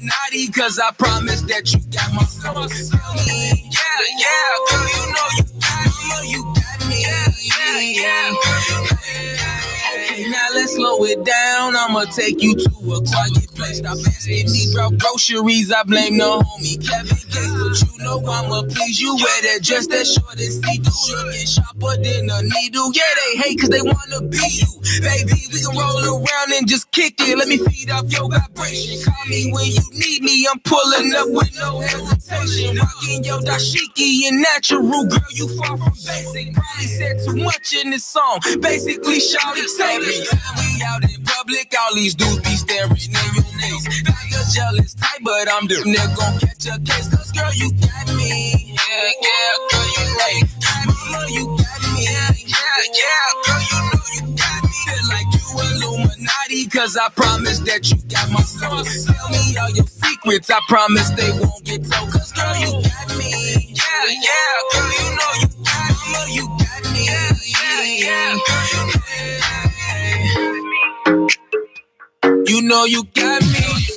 Illuminati, cause I promise that you got my soul. Yeah, girl, you know you got me. Okay, now let's slow it down. I'ma take you to a quiet place. Stop asking me about groceries. I blame the homie Kevin Gates, but you know I'ma please you. Wear that dress that short and see-through, looking sharper than a needle. Yeah, they hate cause they wanna be you. Baby, we can roll around and just kick it. Let me feed off your vibration. Call me when you need me. I'm pulling up with no hesitation. Rocking your dashiki and natural. Girl, you far from basic. Probably said too much in this song. Basically, shawty, say me. We out in public, all these dudes be staring in your face. Like a jealous type, but I'm the nigga gon' catch a case. Cause girl, you got me. Yeah, girl, you like. Mama, you got me. Yeah, girl, you know you got me. Feel like you Illuminati, cause I promise that you got my soul. Tell me all your secrets, I promise they won't get told. Cause girl, you got me. Yeah, girl, you know you got me. Mama, you got me. Yeah. You know you got me.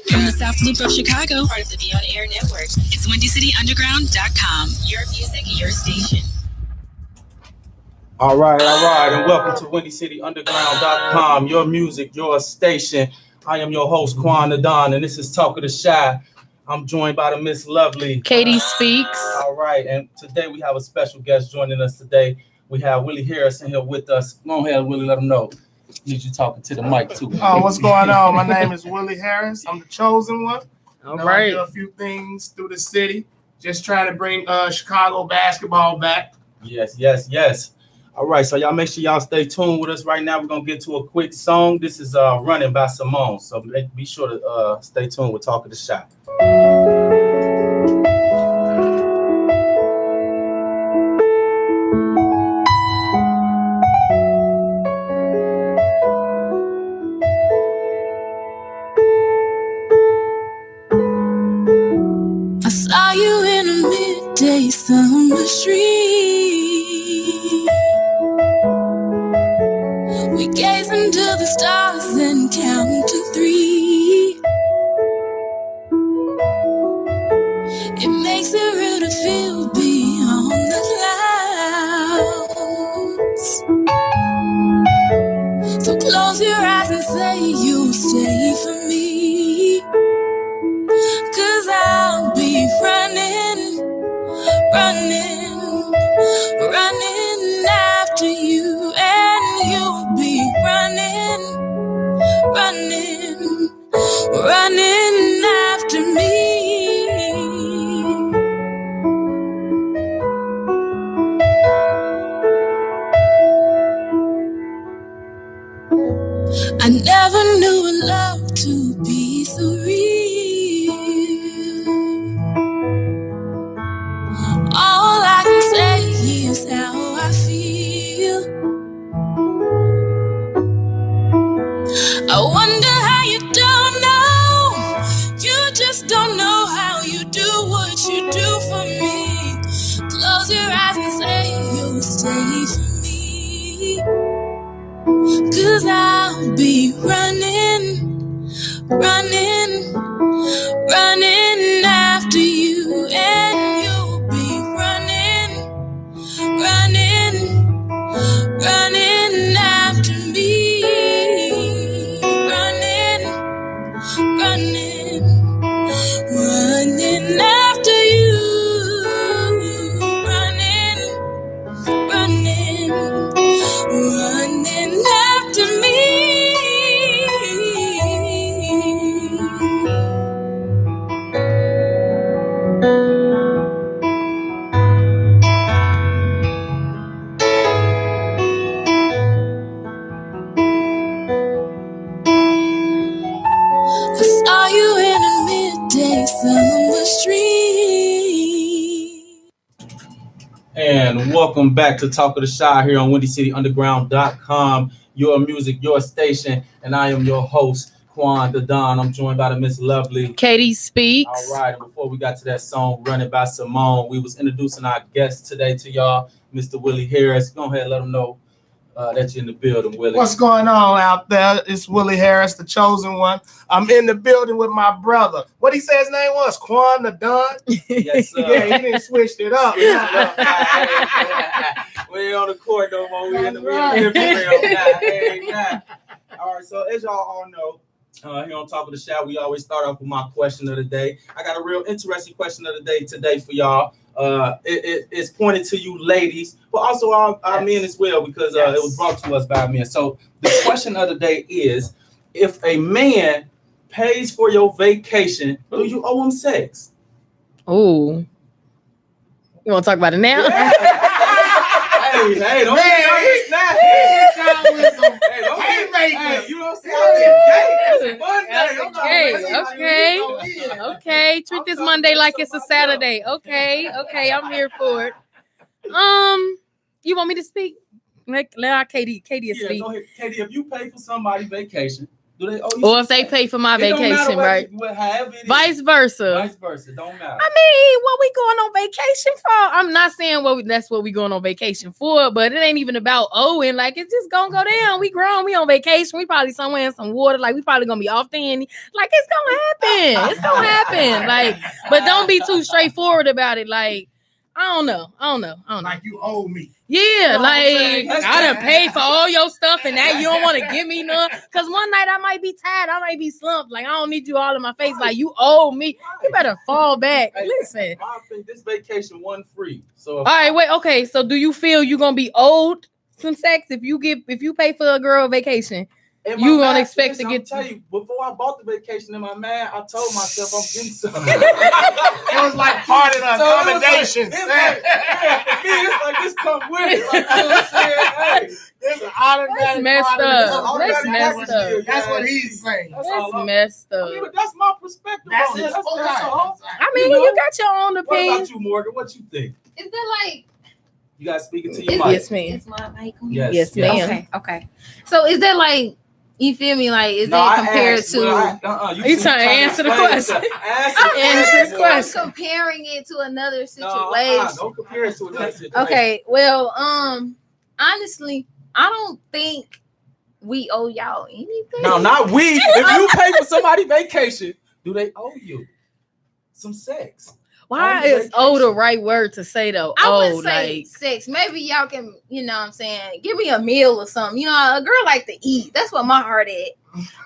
From the South Loop of Chicago, part of the Beyond Air Network, it's WindyCityUnderground.com. Your music, your station. All right, and welcome to WindyCityUnderground.com. Your music, your station. I am your host, Quan the Don, and this is Talk of the Shy. I'm joined by the Miss Lovely. Katie Speaks. All right, and today we have a special guest joining us today. We have Willie Harrison here with us. Go ahead, Willie, let them know. Need you talking to the mic too. Oh, what's going on? My name is Willie Harris. I'm the chosen one. All right. I do a few things through the city. Just trying to bring Chicago basketball back. Yes. All right, so y'all make sure y'all stay tuned with us right now. We're going to get to a quick song. This is Running by Simone. So be sure to stay tuned with Talk of the Shop. Saw you in a midday summer street. We gaze into the stars and count to 3. It makes it real to feel beyond the clouds. So close your eyes and say you'll stay for me. 'Cause I'll be running after you, and you'll be running after me. I never knew a love to be so real. All I can say is how I feel. I wonder how you don't know. You just don't know how you do what you do for me. Close your eyes and say you'll stay for me. 'Cause I'll be running after you, and you'll be running after me. Running after you. Running after me. I saw you in a midday summer street. And welcome back to Talk of the Shy here on WindyCityUnderground.com. Your music, your station, and I am your host, Quan the Don. I'm joined by the Miss Lovely. Katie Speaks. All right, and before we got to that song, Running by Simone, we was introducing our guest today to y'all, Mr. Willie Harris. Go ahead and let them know that you're in the building, Willie. What's going on out there? It's Willie Harris, the chosen one. I'm in the building with my brother. What he said his name was? Quan the Don? Yes, sir. Yeah, he didn't switch it up. We ain't on the court no more. We in the real now. All right, so as y'all all know, here on Talk of the Shop, we always start off with my question of the day. I got a real interesting question of the day today for y'all. It's pointed to you ladies, but also our men as well, because it was brought to us by men. So the question of the day is, if a man pays for your vacation, do you owe him sex? Ooh. You want to talk about it now? Yeah. Hey, don't get now. Hey, you don't see how it's Monday. Okay. Treat this Monday like it's a Saturday. Okay, I'm here for it. You want me to speak? Let Katie speak. Go ahead. Katie, if you pay for somebody's vacation, do they owe you? Or if they pay for my vacation, right? Vice versa. Don't matter. I mean, what we going on vacation for? I'm not saying that's what we going on vacation for, but it ain't even about owing. Like, it's just gonna go down. We grown. We on vacation. We probably somewhere in some water. Like, we probably gonna be off the end. Like, it's gonna happen. It's gonna happen. Like, but don't be too straightforward about it. Like, I don't know. Like you owe me. Yeah, like I done paid for all your stuff and now you don't want to give me none. Cause one night I might be tired, I might be slumped. Like I don't need you all in my face. Like you owe me. You better fall back. Listen. I think this vacation wasn't free. So all right, wait, okay. So do you feel you're gonna be owed some sex if you pay for a girl vacation? You gonna expect to get? I'll tell you, before I bought the vacation in my mind, I told myself I'm getting something. It was like part of the accommodations. For me, it's like this come with it. Like, you know what I'm saying? Hey, it's an automatic. That's messed up. That's messed up. That's what he's saying. That's messed up. I mean, that's my perspective. That's his all. I mean, you got your own opinion. What about you, Morgan? What you think? Is there like? You guys speaking to your mic? Yes, ma'am. Is my mic on? Yes, ma'am. Okay. So is there like? You feel me? Like, is it compared to? You trying to answer the question? Answer the question. Comparing it to another situation. Don't compare it to another situation. Okay. Well, honestly, I don't think we owe y'all anything. No, not we. If you pay for somebody's vacation, do they owe you some sex? Why is owe the right word to say though? I would say sex. Maybe y'all can, you know what I'm saying, give me a meal or something. You know, a girl like to eat. That's what my heart is.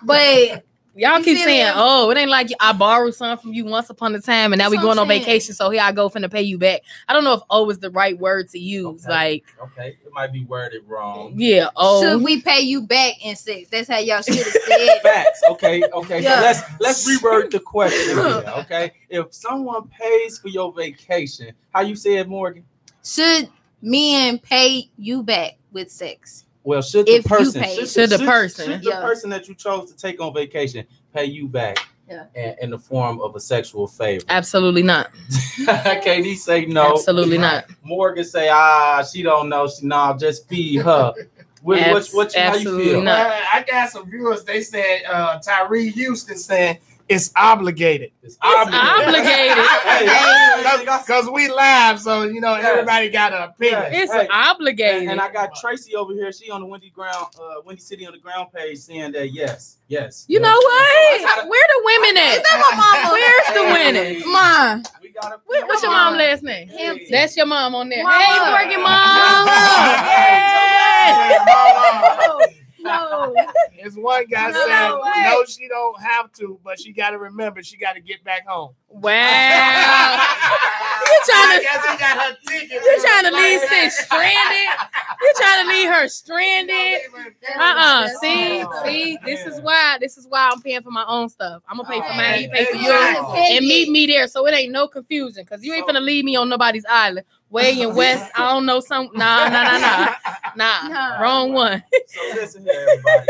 But y'all keep saying, oh, it ain't like I borrowed something from you once upon a time and now we going on vacation, so here I go finna pay you back. I don't know if owe is the right word to use. Okay. It might be worded wrong. Yeah, should we pay you back in sex? That's how y'all should have said. Facts. Okay. Yeah. So let's reword the question here, okay? If someone pays for your vacation, how you say it, Morgan? Should men pay you back with sex? Well, should the person that you chose to take on vacation pay you back in the form of a sexual favor? Absolutely not. KD say no. Absolutely not. Morgan say, she don't know. Just feed her. How you feel? Not. I got some viewers. They said Tyree Houston saying it's obligated. It's obligated. Because we live, so you know everybody got an opinion. It's obligated. And I got Tracy over here. She on the Windy City Underground page saying that yes. You know what? Where the women at? Is that my mama? Where's the women? Mom. What's your mom last name? Hampton. That's your mom on there. Mama. Hey, Morgan mom. No. There's one guy saying no, she don't have to, but she got to remember she got to get back home. Wow. I guess he got her ticket. You trying to leave sis stranded? You trying to leave her stranded? See, this is why I'm paying for my own stuff. I'm gonna pay for mine, you pay for yours, and meet me there, so it ain't no confusion. Cause you ain't finna leave me on nobody's island. Way in West, I don't know some. Nah, wrong one. So listen here, everybody.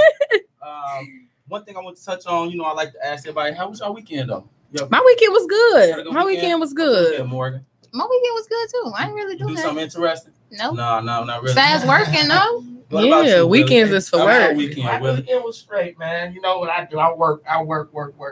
One thing I want to touch on, I like to ask everybody, how was your weekend though? My weekend was good. My weekend was good. Yeah, Morgan. My weekend was good too. I didn't really do something interesting. No, not really. Besides working, no. Yeah, weekends is for work. My weekend was straight, man. You know what I do? I work.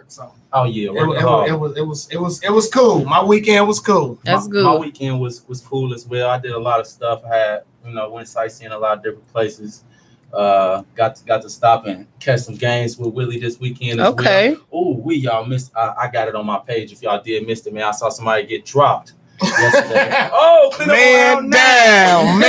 So. Oh yeah, it was cool. My weekend was cool. That's good. My weekend was cool as well. I did a lot of stuff. I had went sightseeing a lot of different places. Got to stop and catch some games with Willie this weekend as well. Oh, y'all missed. I got it on my page. If y'all did miss it, man, I saw somebody get dropped yesterday. Man down.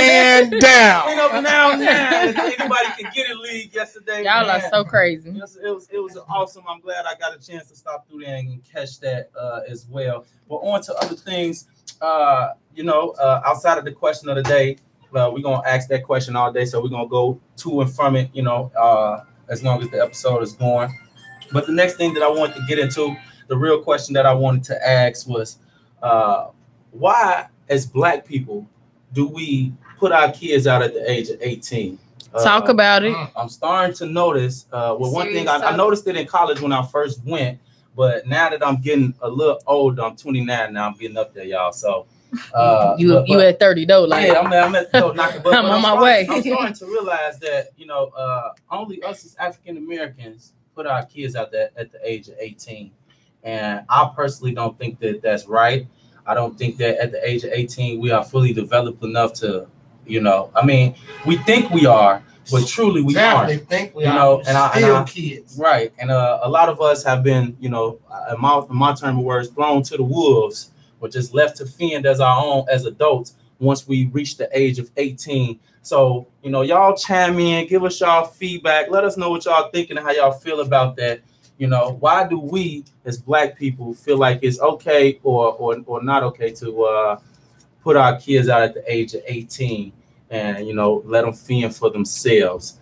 Clean up now. Anybody can get it league yesterday. Y'all are so crazy. It was awesome. I'm glad I got a chance to stop through there and catch that as well. But on to other things. Outside of the question of the day, we're gonna ask that question all day, so we're gonna go to and from it. As long as the episode is going. But the next thing that I wanted to get into, the real question that I wanted to ask was, why, as Black people, do we put our kids out at the age of 18? Talk about it. I'm starting to notice. One thing I noticed it in college when I first went, but now that I'm getting a little older, I'm 29 now. I'm getting up there, y'all. So you at 30 though, like yeah, I'm at the knocking. But I'm on my way. I'm starting to realize that only us as African Americans put our kids out there at the age of 18, and I personally don't think that that's right. I don't think that at the age of 18 we are fully developed enough to, we think we are, but truly we aren't. Think we are. And kids. Right. And a lot of us have been, in my term of words, thrown to the wolves, or just left to fend as our own as adults once we reach the age of 18. So, y'all chime in, give us y'all feedback. Let us know what y'all thinking and how y'all feel about that. Why do we as Black people feel like it's okay or not okay to put our kids out at the age of 18 and, let them fend for themselves?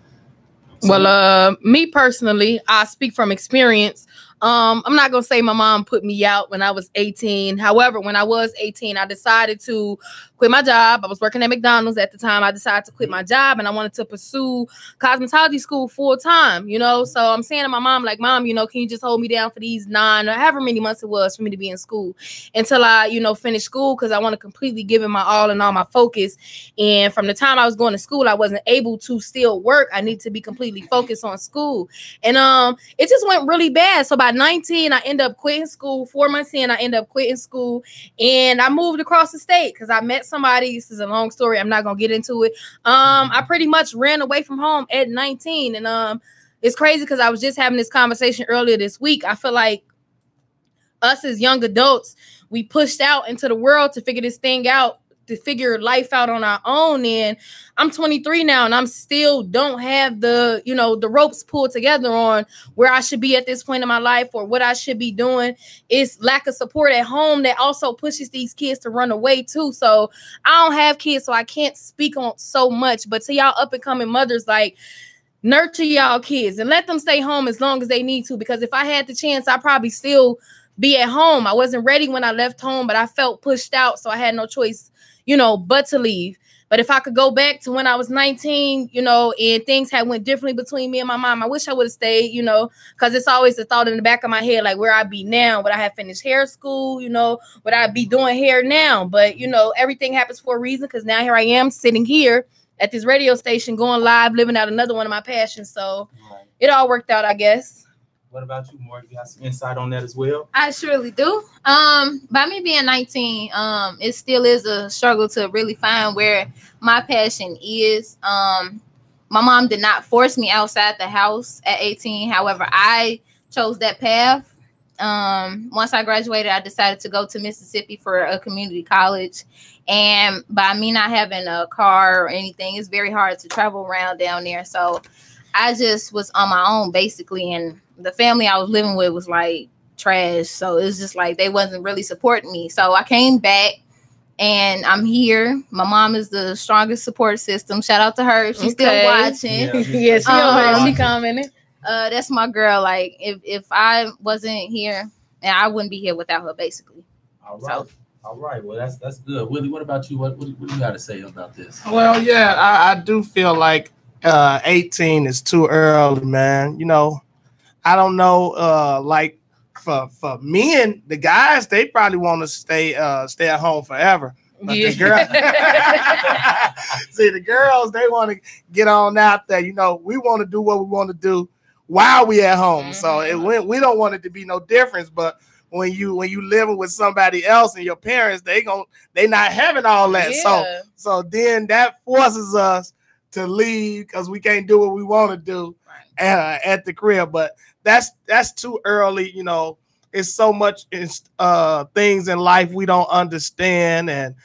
Well, me personally, I speak from experience. I'm not going to say my mom put me out when I was 18. However, when I was 18, I decided to quit my job. I was working at McDonald's at the time. I decided to quit my job and I wanted to pursue cosmetology school full time, So I'm saying to my mom, like, Mom, can you just hold me down for these 9 or however many months it was for me to be in school until I, finish school, because I want to completely give it my all and all my focus. And from the time I was going to school, I wasn't able to still work. I need to be completely focused on school. And it just went really bad. So by 19, I ended up quitting school. 4 months in, I ended up quitting school, and I moved across the state because I met somebody. This is a long story. I'm not gonna get into it. I pretty much ran away from home at 19, and it's crazy because I was just having this conversation earlier this week. I feel like us as young adults, we pushed out into the world to figure this thing out, to figure life out on our own. And I'm 23 now, and I'm still don't have the, the ropes pulled together on where I should be at this point in my life or what I should be doing. It's lack of support at home that also pushes these kids to run away too. So I don't have kids, so I can't speak on so much, but to y'all up and coming mothers, like, nurture y'all kids and let them stay home as long as they need to, because if I had the chance, I probably still be at home. I wasn't ready when I left home, but I felt pushed out, so I had no choice, but to leave. But if I could go back to when I was 19, and things had went differently between me and my mom, I wish I would have stayed, because it's always the thought in the back of my head, like where I'd be now. Would I have finished hair school? Would I be doing hair now? But, everything happens for a reason, because now here I am sitting here at this radio station, going live, living out another one of my passions. So It all worked out, I guess. What about you, Morgan? You got some insight on that as well? I surely do. By me being 19, it still is a struggle to really find where my passion is. My mom did not force me outside the house at 18. However, I chose that path. Once I graduated, I decided to go to Mississippi for a community college. And by me not having a car or anything, it's very hard to travel around down there. So I just was on my own, basically, and the family I was living with was like trash. So it's just like they wasn't really supporting me. So I came back and I'm here. My mom is the strongest support system. Shout out to her. She's still watching. Yeah, she commented. That's my girl. Like if I wasn't here, and I wouldn't be here without her, basically. All right. So, all right. Well, that's good. Willie, what about you? What do you got to say about this? Well, yeah, I do feel like 18 is too early, man. I don't know. Like for men, the guys, they probably want to stay at home forever. But the girls, they want to get on out there. We want to do what we want to do while we at home. Mm-hmm. So we don't want it to be no difference. But when you living with somebody else and your parents, they not having all that. Yeah. So then that forces us to leave because we can't do what we want to do at the crib. But that's too early. You know, it's so much things in life we don't understand. And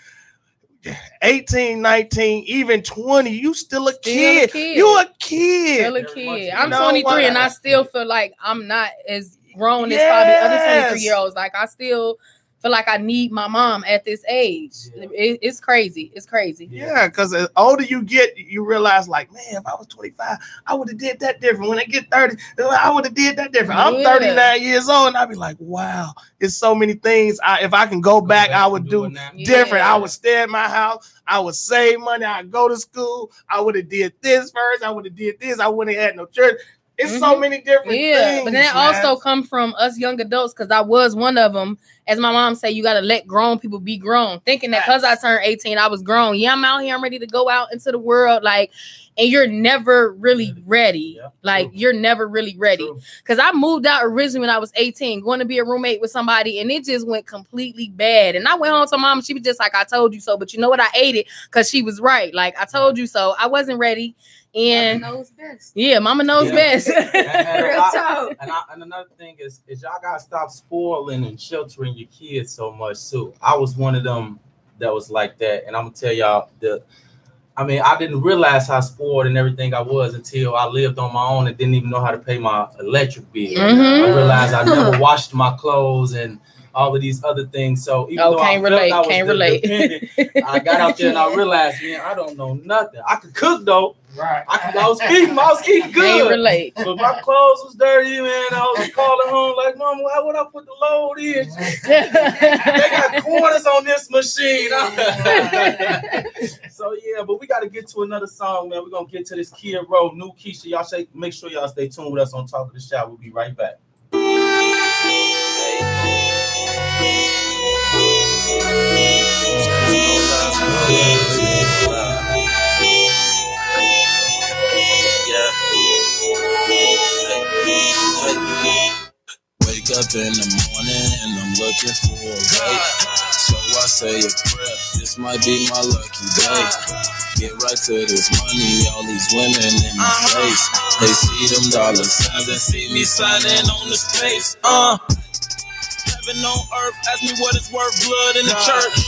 18, 19, even 20, you still a kid. You a kid. Still a kid. I'm 23 and I still feel like I'm not as grown as probably other 23-year-olds. Like I still feel like I need my mom at this age. It's crazy. It's crazy. Yeah, because the older you get, you realize like, man, if I was 25, I would have did that different. When I get 30, I would have did that different. I'm 39 years old and I'd be like, wow, it's so many things. If I can go back, I would do different. I would stay at my house. I would save money. I'd go to school. I would have did this first. I would have did this. I wouldn't have had no church. It's so many different things. But that also come from us young adults, because I was one of them. As my mom said, you got to let grown people be grown. Thinking that because I turned 18, I was grown. Yeah, I'm out here. I'm ready to go out into the world. Like, and you're never really ready. Yeah, like, you're never really ready. Because I moved out originally when I was 18, going to be a roommate with somebody, and it just went completely bad. And I went home to mom, and she was just like, I told you so. But you know what? I ate it because she was right. Like, I told you so. I wasn't ready. And Mama knows best. Yeah, mama knows best. And another thing is y'all gotta stop spoiling and sheltering your kids so much too. I was one of them that was like that, and I'm gonna tell y'all I didn't realize how spoiled and everything I was until I lived on my own and didn't even know how to pay my electric bill. I realized I never washed my clothes and all of these other things. So even though I felt I was dependent, I got out there and I realized, man, I don't know nothing. I could cook though. Right. I was keeping good. Can't relate. But my clothes was dirty, man. I was calling home like, Mom, how would I put the load in? They got corners on this machine. So yeah, but we got to get to another song, man. We're gonna get to this Kid Row, New Keisha. Y'all make sure y'all stay tuned with us on Talk of the Shop. We'll be right back. Wake up in the morning and I'm looking for a way. So I say a prayer, this might be my lucky day. Get right to this money, all these women in my face. They see them dollar signs and see me signing on the space. Heaven on earth, ask me what it's worth, blood in the church.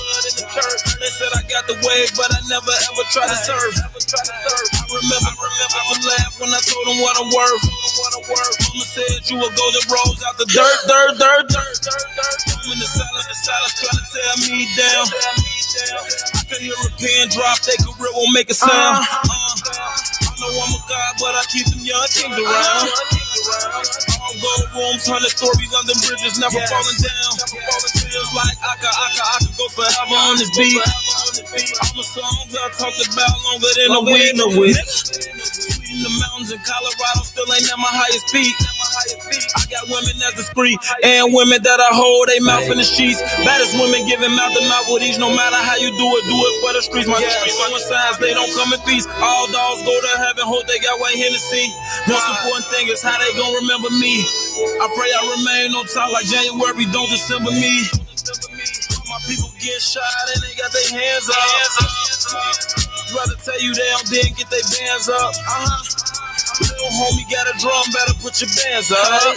They said I got the wave, but I never ever tried to serve. I remember I would laugh when I told them what I'm worth. Mama said you a golden rose out the dirt. I'm in the silence, trying to tear me down. I could hear a pin drop, they career won't make a sound. I know I'm a god, but I keep them young kings around. All gold rooms, 100-story London bridges, never falling down. Feels like I could go forever on this beat. All the songs I talked about longer than a week. Sweet in the mountains in Colorado, still ain't at my highest peak. I got women that's discreet and women that I hold they mouth in the sheets. Baddest women giving mouth to mouth with each. No matter how you do it for the streets. My signs, they don't come in peace. All dogs go to heaven, hope they got white Hennessy. Most important thing is how they gon' remember me. I pray I remain on top like January, don't December me. My people get shot and they got their hands up. Rather tell you they didn't get their bands up. Little homie got a drum, better put your bands up.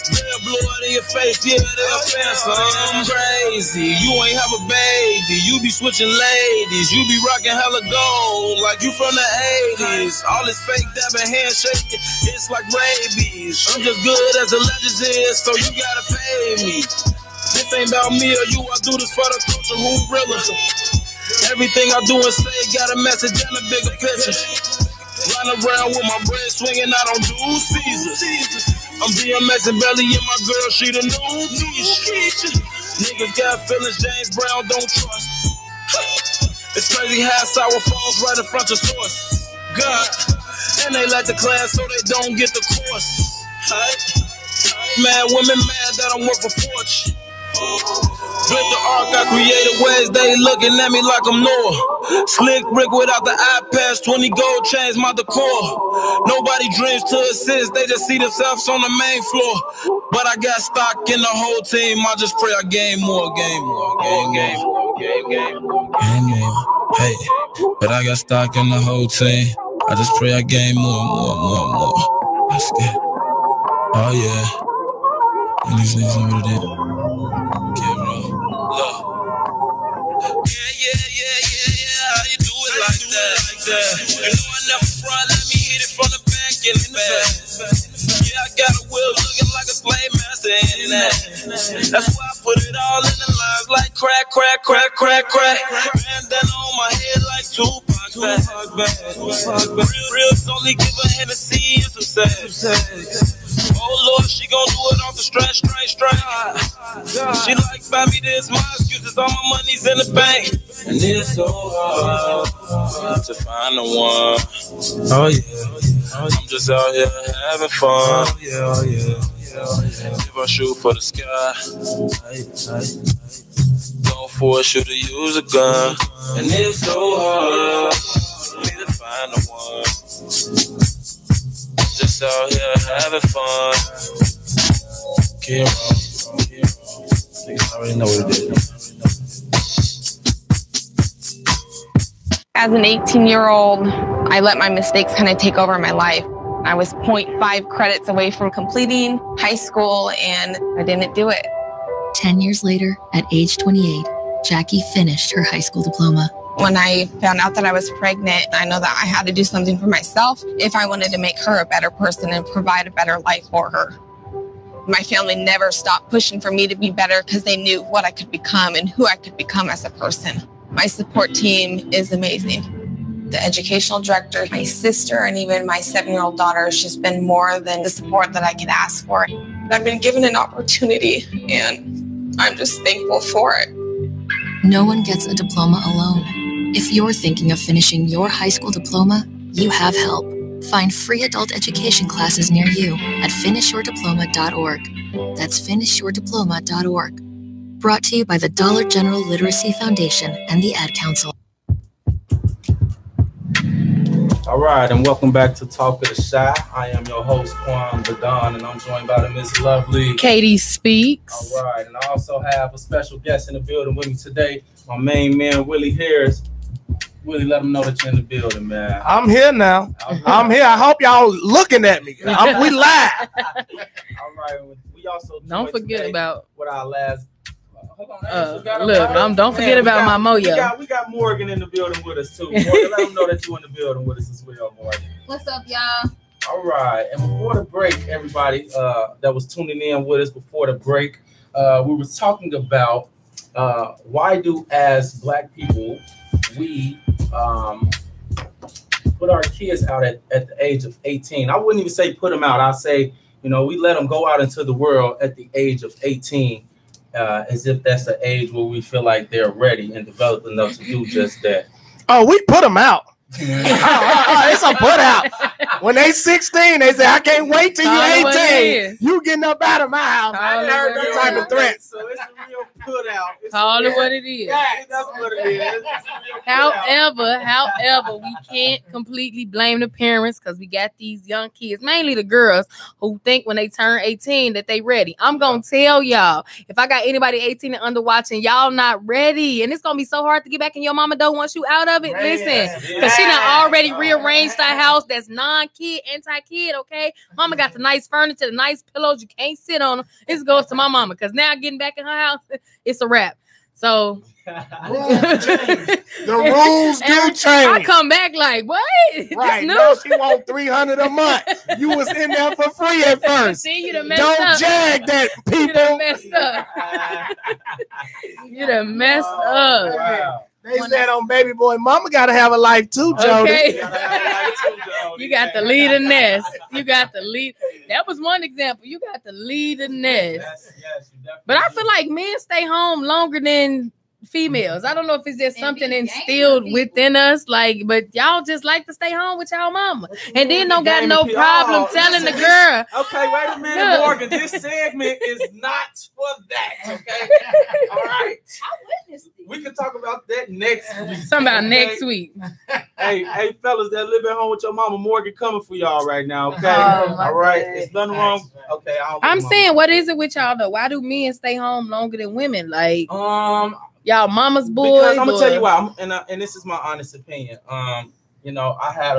They'll blow it in your face, yeah, they'll fan some. Crazy, you ain't have a baby. You be switching ladies. You be rocking hella gold like you from the 80s. All this fake dabbing, handshaking, it's like rabies. I'm just good as the legends is, so you gotta pay me. This ain't about me or you, I do this for the culture, who realer. Everything I do and say got a message and a bigger picture. Run around with my bread swinging, I don't do Caesars. I'm DMX and Belly and my girl, she the new Keisha. Niggas got feelings, James Brown don't trust. It's crazy how sour falls right in front of source. God, and they let the class so they don't get the course. Mad women mad that I'm worth a fortune. Built the arc, I created ways, they looking at me like I'm Noah. Slick Rick without the iPads, 20 gold chains, my decor. Nobody dreams to assist, they just see themselves on the main floor. But I got stock in the whole team, I just pray I gain more. Hey, but I got stock in the whole team. I just pray I gain more. That's good. Oh yeah. And these niggas know what it is. Get real. Look. Yeah. How you do it like that? You know I never front. Let me hit it from the back in the back. Yeah, I got a wheel looking like a slave master in that. That's why I put it all in the lines like crack. Bandana on my head like Tupac back. Reals only give a Hennessy and some sex. Oh Lord, she gon' do it off the stretch. She like, buy me this, my excuses, all my money's in the bank. And it's so hard to find the one. Oh yeah, I'm just out here having fun. Oh yeah. If I shoot for the sky, don't force you to use a gun. And it's so hard for me to find the one. Just out here having fun. Keep on. Niggas already know what it is. As an 18-year-old, I let my mistakes kind of take over my life. I was 0.5 credits away from completing high school, and I didn't do it. 10 years later, at age 28, Jackie finished her high school diploma. When I found out that I was pregnant, I know that I had to do something for myself if I wanted to make her a better person and provide a better life for her. My family never stopped pushing for me to be better because they knew what I could become and who I could become as a person. My support team is amazing. The educational director, my sister, and even my 7-year-old daughter has just been more than the support that I could ask for. I've been given an opportunity, and I'm just thankful for it. No one gets a diploma alone. If you're thinking of finishing your high school diploma, you have help. Find free adult education classes near you at finishyourdiploma.org. That's finishyourdiploma.org. Brought to you by the Dollar General Literacy Foundation and the Ad Council. All right, and welcome back to Talk of the Shy. I am your host, Quan the Don, and I'm joined by the Miss Lovely Katie Speaks. All right, and I also have a special guest in the building with me today, my main man, Willie Harris. Willie, let them know that you're in the building, man. I'm here now. I'm here. I hope y'all looking at me. We live. All right, we also don't forget about what our last. Don't forget about my Moyo. We got Morgan in the building with us too. Morgan, let them know that you're in the building with us as well, Morgan. What's up, y'all? All right, and before the break, everybody that was tuning in with us before the break, we were talking about why do as Black people we put our kids out at the age of 18. I wouldn't even say put them out. I'd say, we let them go out into the world at the age of 18. As if that's the age where we feel like they're ready and developed enough to do just that. Oh, we put them out. It's a put out. When they 16, they say, I can't wait till you're 18. You getting up out of my house. I heard that type of threat. So it's a real put out. Call it what it is. That's what it is. However, we can't completely blame the parents because we got these young kids, mainly the girls, who think when they turn 18 that they ready. I'm going to tell y'all, if I got anybody 18 and under watching, y'all not ready. And it's going to be so hard to get back and your mama don't want you out of it. Listen, because she done already rearranged our house that's non-kid, anti-kid, okay? Mama got the nice furniture, the nice pillows. You can't sit on them. This goes to my mama because now getting back in her house, it's a wrap. So the rules do change. I come back like, what? Right. Now she want $300 a month. You was in there for free at first. See, you done messed Don't up. jag that, people. You done messed up. You done messed up. Wow. They said on Baby Boy, Mama got to have a life too, Jody. Okay. You got to lead a nest. You got to lead. That was one example. You got to lead a nest. Yes, but I feel like men stay home longer than females. I don't know if it's just something instilled within us, but y'all just like to stay home with y'all mama, and then don't got no problem telling the girl. Okay, wait a minute, Morgan. This segment is not for that. Okay, all right. I witnessed it. We can talk about that next week. Something about next week. Hey, fellas that live at home with your mama, Morgan coming for y'all right now. Okay, all right. It's nothing wrong. Okay, I'm saying, what is it with y'all though? Why do men stay home longer than women? Y'all mama's boys? Because I'm gonna tell you why. And this is my honest opinion. You know, I had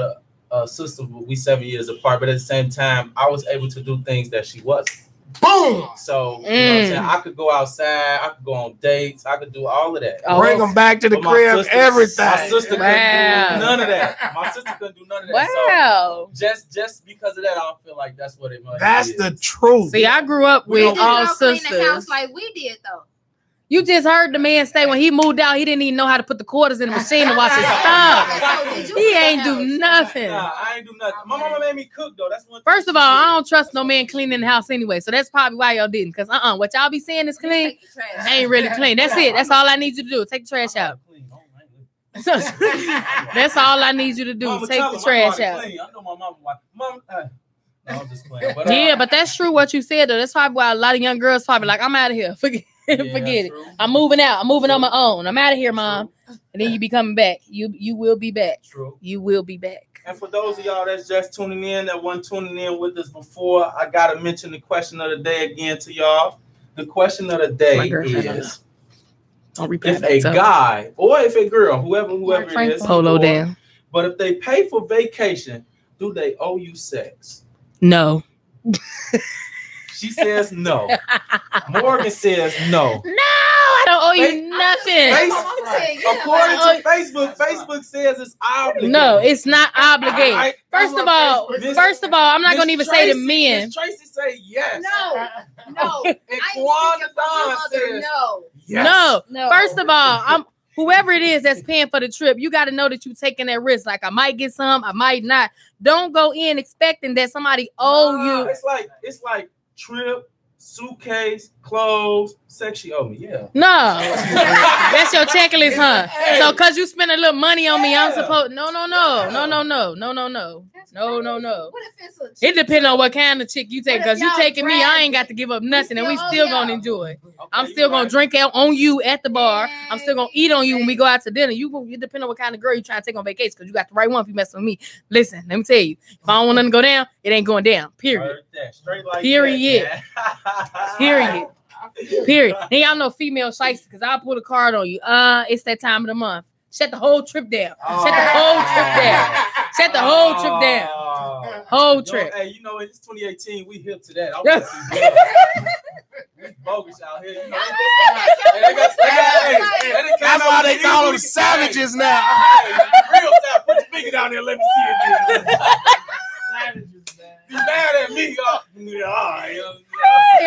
a sister. We 7 years apart, but at the same time, I was able to do things that she wasn't. Boom. So you know what I'm saying? I could go outside. I could go on dates. I could do all of that. Bring them back to the crib. Everything. My sister couldn't do none of that. My sister couldn't do none of that. Wow. So just because of that, I don't feel like that's what it means. That's the truth. See, I grew up with all sisters. Clean the house like we did though. You just heard the man say when he moved out, he didn't even know how to put the quarters in the machine to wash his stuff. He ain't do nothing. Nah, I ain't do nothing. My mama made me cook though. That's one. First of all, I don't trust no man cleaning the house anyway, so that's probably why y'all didn't. Cause what y'all be saying is clean, ain't really clean. That's it. That's all I need you to do. Take the trash out. That's all I need you to do. Mama, take the trash out. I know my mom. No, I'm just playing. But, yeah, but that's true what you said though. That's probably why a lot of young girls probably like, I'm out of here. Forget it. True. I'm moving out. I'm moving on my own. I'm out of here, Mom. True. And then you be coming back. You will be back. True. You will be back. And for those of y'all that's just tuning in, that wasn't tuning in with us before, I gotta mention the question of the day again to y'all. The question of the day is: if a guy or if a girl, whoever it is, polo down. But if they pay for vacation, do they owe you sex? No. She says no. Morgan says no. No, I don't owe you nothing. According to Facebook says it's obligated. No, it's not obligated. First of all, I'm not gonna even say to men. Tracy say yes. No. And Quanda Don says no. Yes. No. First of all, whoever it is that's paying for the trip, you got to know that you're taking that risk. Like, I might get some, I might not. Don't go in expecting that somebody owe you. It's like trip, suitcase, clothes, sex. She owe me. Yeah. No, that's your checklist, huh? So, cause you spend a little money on me, I'm supposed. No. What if it's a It depends on what kind of chick you take. Cause you taking me, I ain't got to give up nothing, and we still gonna enjoy. Okay, I'm still gonna drink out on you at the bar. I'm still gonna eat on you when we go out to dinner. You depend on what kind of girl you trying to take on vacation. Cause you got the right one if you mess with me. Listen, let me tell you, if I don't want nothing to go down, it ain't going down. Period. Straight like Period. That, Period. Then y'all know female shiesty because I'll put a card on you. It's that time of the month. Shut the whole trip down. Shut the whole trip down. Whole trip. Hey, you know, it's 2018. We hip to that. I want to see we bogus out here. You know, that's why they call them savages now. Hey, real savage. Put your finger down there. Let me see it. Savages, man. Be mad at me, y'all.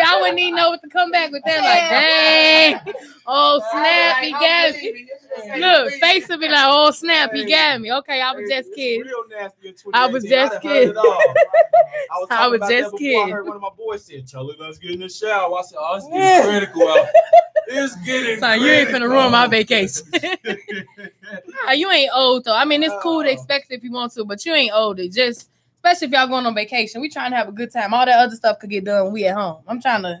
I wouldn't even know what to come back with that. Like, dang. Oh, snap. He got me. Look, face will be like, oh, snap. He got me. Okay, I was just kidding. I was just kidding. I was just kidding. I heard one of my boys said, Charlie, let's get in the shower. I said, oh, it's getting critical out. It's getting Son, you ain't finna ruin my vacation. You ain't old, though. I mean, it's cool to expect it if you want to, but you ain't old. Especially if y'all going on vacation. We trying to have a good time. All that other stuff could get done when we at home. I'm trying to,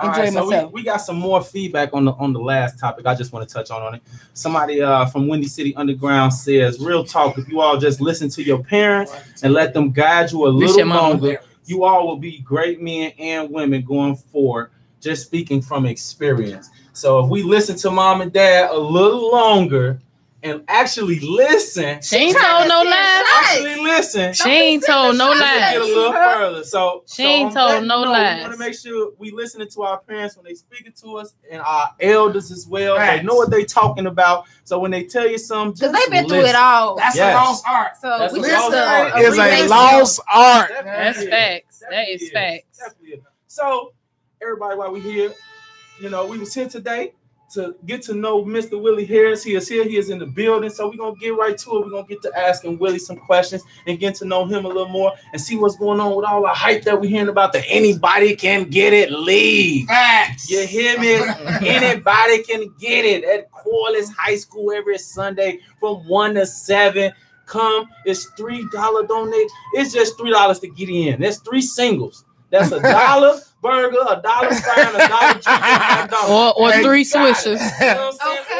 enjoy myself. We got some more feedback on the last topic. I just want to touch on it. Somebody from Windy City Underground says, real talk, if you all just listen to your parents and let them guide you a little longer, you all will be great men and women going forward, just speaking from experience. So if we listen to mom and dad a little longer and actually listen. She ain't told no lies. Actually listen. She ain't told no lies. Get a little further. She ain't told no lies. We want to make sure we listening to our parents when they speaking to us and our elders as well. Right. They know what they talking about. So when they tell you something, because they've been through it all. That's a lost art. So we just is a lost art. That's facts. That is facts. Definitely. So everybody, while we here, we was here today to get to know Mr. Willie Harris. He is here. He is in the building. So we're going to get right to it. We're going to get to asking Willie some questions and get to know him a little more and see what's going on with all the hype that we're hearing about the anybody can get it league. Facts. You hear me? Anybody can get it at Corliss High School every Sunday from 1 to 7. Come. It's $3 donate. It's just $3 to get in. That's 3 singles. That's $1 burger, $1 frying, $1 or 3 swishers. You know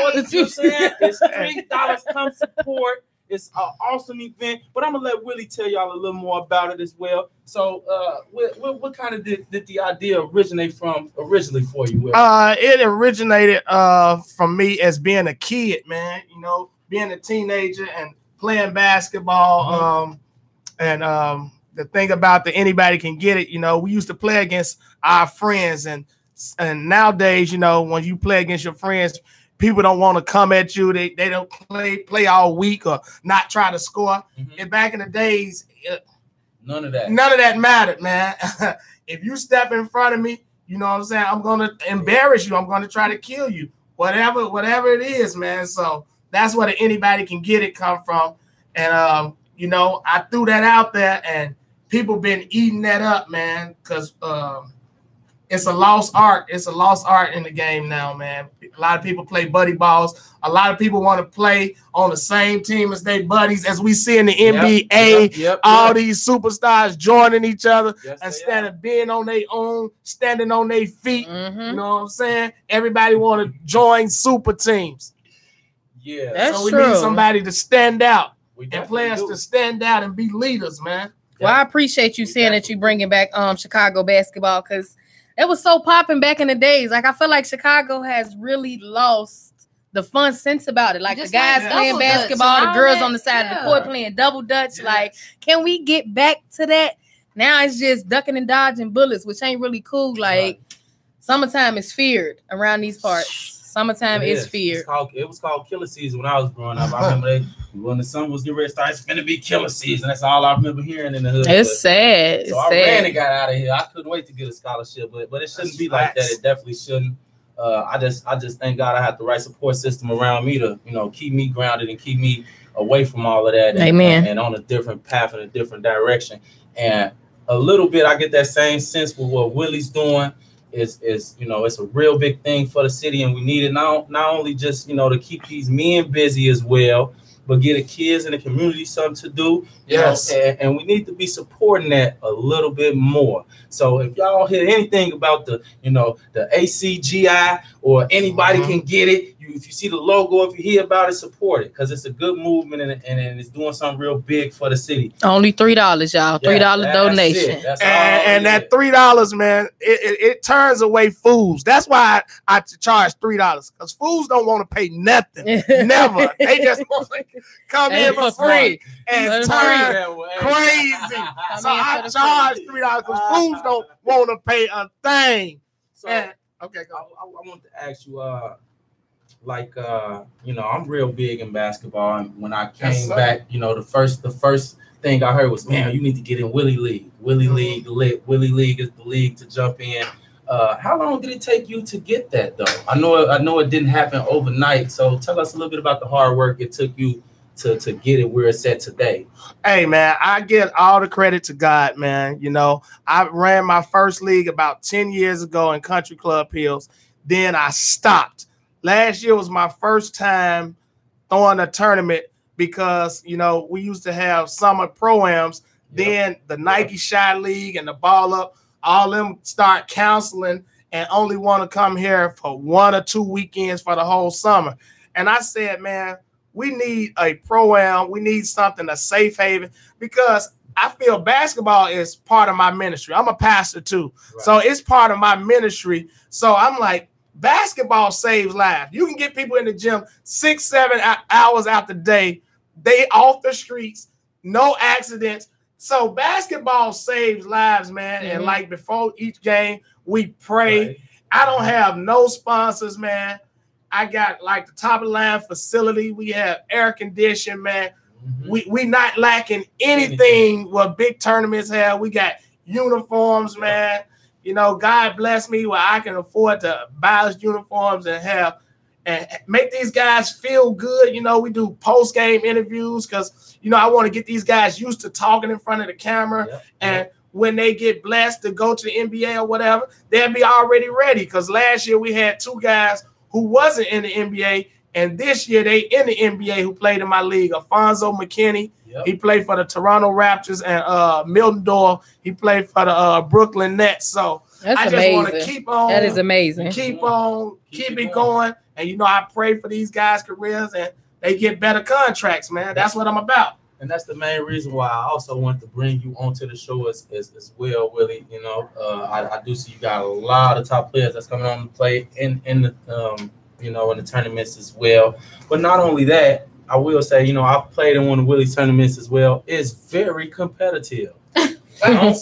what I'm saying? It's $3. Come support It's an awesome event, but I'm gonna let Willie tell y'all a little more about it as well. So, what kind of did the idea originate from originally for you, Willie? It originated from me as being a kid, man. You know, being a teenager and playing basketball. The thing about the anybody can get it, you know, we used to play against our friends, and nowadays, you know, when you play against your friends, people don't want to come at you. They don't play all week or not try to score. And back in the days, none of that mattered, man. If you step in front of me, you know what I'm saying, I'm gonna embarrass you. I'm gonna try to kill you. Whatever it is, man. So that's where the anybody can get it come from. And you know, I threw that out there, and people been eating that up, man, because it's a lost art. It's a lost art in the game now, man. A lot of people play buddy balls. A lot of people want to play on the same team as their buddies, as we see in the NBA. All these superstars joining each other instead of being on their own, standing on their feet. You know what I'm saying? Everybody want to join super teams. Yeah, that's so we true. need somebody to stand out and players to stand out and be leaders, man. Well, I appreciate you saying that you bringing back Chicago basketball, because it was so popping back in the days. Like, I feel like Chicago has really lost the fun sense about it. Like, just the guys playing basketball, the girls on the side of the court playing double dutch. Like, can we get back to that? Now it's just ducking and dodging bullets, which ain't really cool. Like, summertime is feared around these parts. Summertime is feared. It was called killer season when I was growing up. I remember when the sun was getting ready to start, it's going to be killer season. That's all I remember hearing in the hood. It's sad. So I ran and got out of here. I couldn't wait to get a scholarship, but it shouldn't be like that. It definitely shouldn't. I just thank God I had the right support system around me to, you know, keep me grounded and keep me away from all of that. And on a different path and a different direction. And a little bit, I get that same sense with what Willie's doing. Is you know, it's a real big thing for the city, and we need it not only just, you know, to keep these men busy as well, but get the kids in the community something to do. Yes. And we need to be supporting that a little bit more. So if y'all hear anything about the, you know, the ACGI or anybody can get it, if you see the logo, if you hear about it, support it, because it's a good movement and it's doing something real big for the city. Only $3, y'all. $3 donation. And that $3, man, it turns away fools. That's why I charge $3, because fools don't want to pay nothing. Never. They just want to come in for free and turn crazy. So I charge $3 because fools don't want to pay a thing. So, okay, I want to ask you, you know, I'm real big in basketball, and when I came back, you know, the first thing I heard was, man, you need to get in Willie League. Willie League is the league to jump in. How long did it take you to get that, though? I know it didn't happen overnight. So tell us a little bit about the hard work it took you to get it where it's at today. Hey, man, I give all the credit to God, man. You know, I ran my first league about 10 years ago in Country Club Hills. Then I stopped. Last year was my first time throwing a tournament because, you know, we used to have summer pro-ams. Then the Nike Shot League and the Ball Up, all them start counseling and only want to come here for 1 or 2 weekends for the whole summer. And I said, man, we need a pro-am. We need something, a safe haven, because I feel basketball is part of my ministry. I'm a pastor too. Right. So it's part of my ministry. So I'm like, basketball saves lives. You can get people in the gym 6-7 hours out the day. They off the streets, no accidents. So basketball saves lives, man. And like before each game, we pray. Right. I don't have no sponsors, man. I got like the top of the line facility. We have air conditioning, man. We not lacking anything what big tournaments have. We got uniforms, man. You know, God bless me where I can afford to buy us uniforms and have and make these guys feel good. You know, we do post-game interviews because, you know, I want to get these guys used to talking in front of the camera. And when they get blessed to go to the NBA or whatever, they'll be already ready. Because last year we had 2 guys who wasn't in the NBA, and this year they in the NBA who played in my league. Alfonso McKinney, he played for the Toronto Raptors, and Milton Doyle, he played for the Brooklyn Nets. So that's I just want to keep on. That is amazing. Keep it going. And, you know, I pray for these guys' careers, and they get better contracts, man. That's what I'm about. And that's the main reason why I also want to bring you onto the show as well, Willie. You know, I do see you got a lot of top players that's coming on to play in the in the tournaments as well. But not only that, I will say, you know, I've played in one of Willie's tournaments as well. It's very competitive. Don't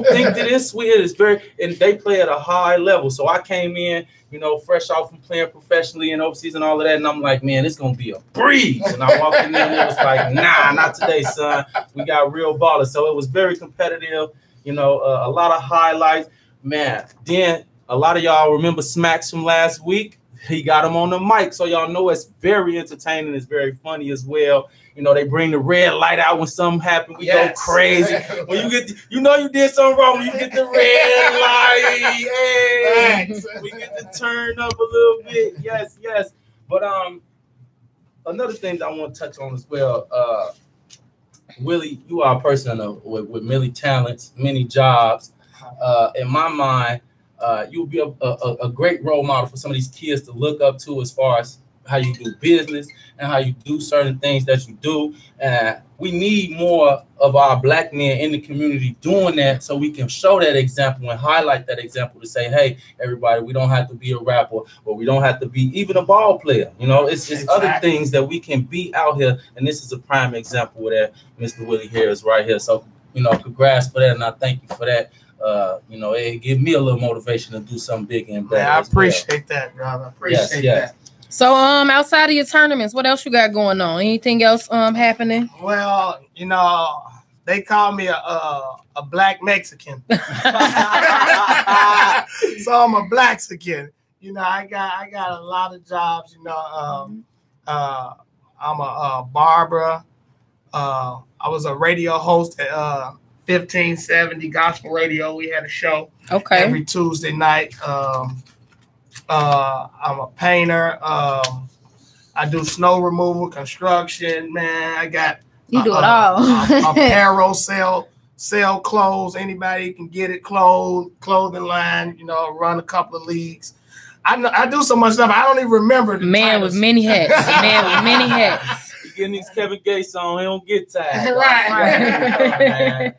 think that it's weird. It's very, and they play at a high level. So I came in, you know, fresh off from playing professionally and overseas and all of that, and I'm like, man, it's gonna be a breeze. And I walked in there and it was like, nah, not today, son. We got real ballers. So it was very competitive. You know, a lot of highlights, man. Then a lot of y'all remember Smacks from last week. He got him on the mic, so y'all know it's very entertaining. It's very funny as well. You know, they bring the red light out when something happens. We go crazy. When you get, you did something wrong. When you get the red light, hey, we get to turn up a little bit. Yes. But another thing that I want to touch on as well, Willie, you are a person with many talents, many jobs. In my mind, you'll be a great role model for some of these kids to look up to as far as how you do business and how you do certain things that you do. And we need more of our black men in the community doing that so we can show that example and highlight that example to say, hey, everybody, we don't have to be a rapper or we don't have to be even a ball player. You know, it's just other things that we can be out here. And this is a prime example where that Mr. Willie here is right here. So, you know, congrats for that. And I thank you for that. You know, it gave me a little motivation to do something big and better. I appreciate that, brother. Appreciate that. So, outside of your tournaments, what else you got going on? Anything else happening? Well, you know, they call me a black Mexican, so I'm a Blaxican. You know, I got a lot of jobs. You know, I'm a barber. I was a radio host at 1570 Gospel Radio. We had a show every Tuesday night. I'm a painter. I do snow removal, construction. Man, I got you do it all. Apparel, sell clothes. Anybody can get it. Clothing line. You know, run a couple of leagues. I do so much stuff. I don't even remember. Man with many hats. Man with many hats. Getting these Kevin Gates on, he don't get tired. Right.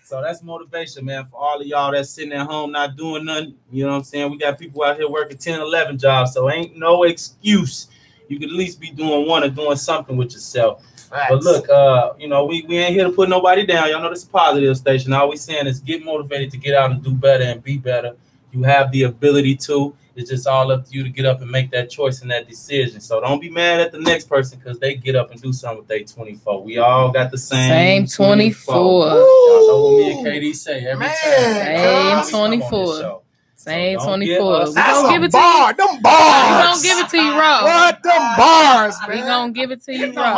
So that's motivation, man, for all of y'all that's sitting at home not doing nothing. You know what I'm saying? We got people out here working 10, 11 jobs, so ain't no excuse. You could at least be doing one or doing something with yourself. Facts. But look, you know, we ain't here to put nobody down. Y'all know this is a positive station. All we saying is get motivated to get out and do better and be better. You have the ability to. It's just all up to you to get up and make that choice and that decision. So don't be mad at the next person because they get up and do something with their 24. We all got the same 24. Y'all know what me and KD say every time. Same 24. Same 24. We're going to give it to you. Them bars. We're going to give it to you raw. What? Them bars, man. We're going to give it to you raw.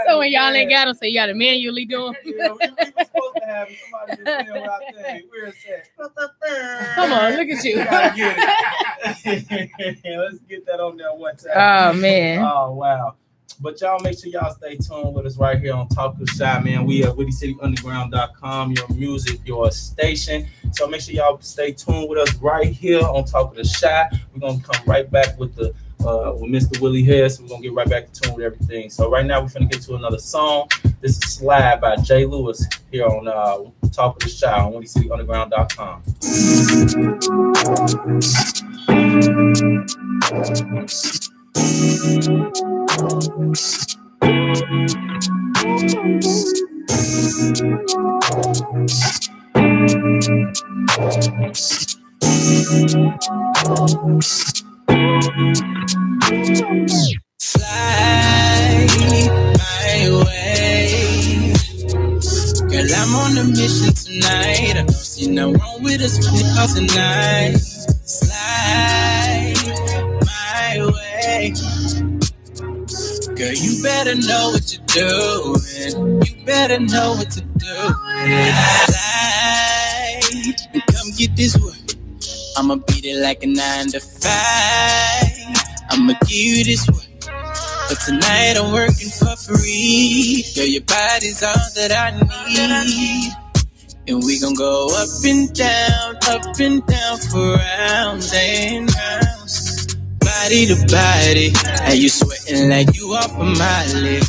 So when y'all ain't got them, so you got to manually do them. Yeah, we were supposed to have somebody just saying what I think. We're set. Come on, look at you. Let's get that on there one time. Oh, man. Oh, wow. But y'all make sure y'all stay tuned with us right here on Talk to the Shy, man. We at WillyCityUnderground.com, your music, your station. So make sure y'all stay tuned with us right here on Talk to the Shy. We're going to come right back with the with Mr. Willie Harris. We're going to get right back to tune with everything. So right now we're going to get to another song. This is Slide by Jay Lewis here on Talk to the Shy on WillyCityUnderground.com. Slide my way, girl. I'm on a mission tonight. I don't see no wrong with us tonight. Slide my way, girl. You better know what you're doing. You better know what to do. Slide and come get this work. I'ma beat it like a 9 to 5. I'ma give you this work. But tonight I'm working for free. Girl, your body's all that I need. And we gon' go up and down for rounds and rounds. Body to body, and you sweating like you off of Miley.